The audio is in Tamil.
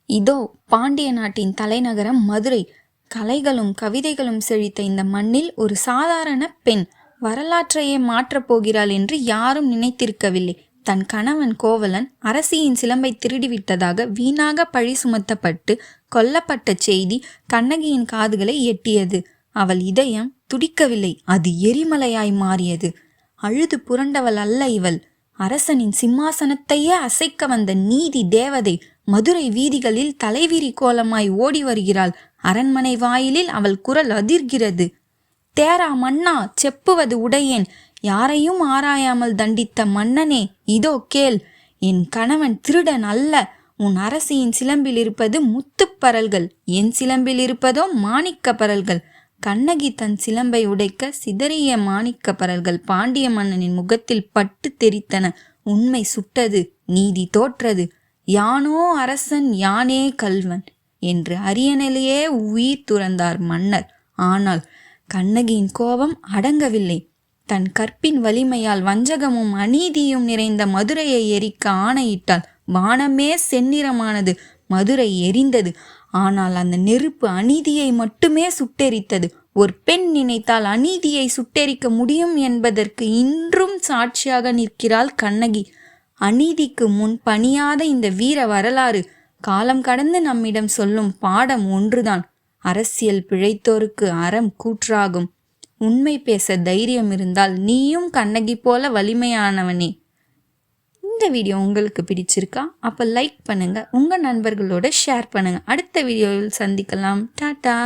இதோ பாண்டிய நாட்டின் தலைநகரம் மதுரை. கலைகளும் கவிதைகளும் செழித்த இந்த மண்ணில் ஒரு சாதாரண பெண் வரலாற்றையே மாற்றப் போகிறாள் என்று யாரும் நினைத்திருக்கவில்லை. தன் கணவன் கோவலன் அரசியின் சிலம்பை திருடிவிட்டதாக வீணாக பழி சுமத்தப்பட்டு கொல்லப்பட்ட செய்தி கண்ணகியின் காதுகளை எட்டியது. அவள் இதயம் துடிக்கவில்லை, அது எரிமலையாய் மாறியது. அழுது புரண்டவள் அல்ல இவள். அரசனின் சிம்மாசனத்தையே அசைக்க வந்த நீதி தேவதை மதுரை வீதிகளில் தலைவிரி கோலமாய் ஓடி வருகிறாள். அரண்மனை வாயிலில் அவள் குரல் அதிர்கிறது. தேரா மன்னா, செப்புவது உடையேன். யாரையும் ஆராயாமல் தண்டித்த மன்னனே, இதோ கேள். என் கணவன் திருடன் அல்ல. உன் அரசியின் சிலம்பில் இருப்பது முத்துப்பரல்கள், என் சிலம்பில் இருப்பதோ மாணிக்க பரல்கள். கண்ணகி தன் சிலம்பை உடைக்க சிதறிய மாணிக்க பரல்கள் பாண்டிய மன்னனின் முகத்தில் பட்டு தெரித்தன. உண்மை சுட்டது, நீதி தோற்றது. யானோ அரசன், யானே கல்வன் என்று அரியணையிலேயே உயிர் துறந்தார் மன்னர். ஆனால் கண்ணகியின் கோபம் அடங்கவில்லை. தன் கற்பின் வலிமையால் வஞ்சகமும் அநீதியும் நிறைந்த மதுரையை எரிக்க ஆணையிட்டாள். வானமே செந்நிறமானது, மதுரை எரிந்தது. ஆனால் அந்த நெருப்பு அநீதியை மட்டுமே சுட்டெரித்தது. ஒரு பெண் நினைத்தால் அநீதியை சுட்டெரிக்க முடியும் என்பதற்கு இன்றும் சாட்சியாக நிற்கிறாள் கண்ணகி. அநீதிக்கு முன் பணியாத இந்த வீர வரலாறு காலம் கடந்து நம்மிடம் சொல்லும் பாடம் ஒன்றுதான். அரசியல் பிழைத்தோருக்கு அறம் கூற்றாகும். உண்மை பேச தைரியம் இருந்தால் நீயும் கண்ணகி போல வலிமையானவனே. இந்த வீடியோ உங்களுக்கு பிடிச்சிருக்கா? அப்போ லைக் பண்ணுங்க, உங்க நண்பர்களோட ஷேர் பண்ணுங்க. அடுத்த வீடியோவில் சந்திக்கலாம். டாடா.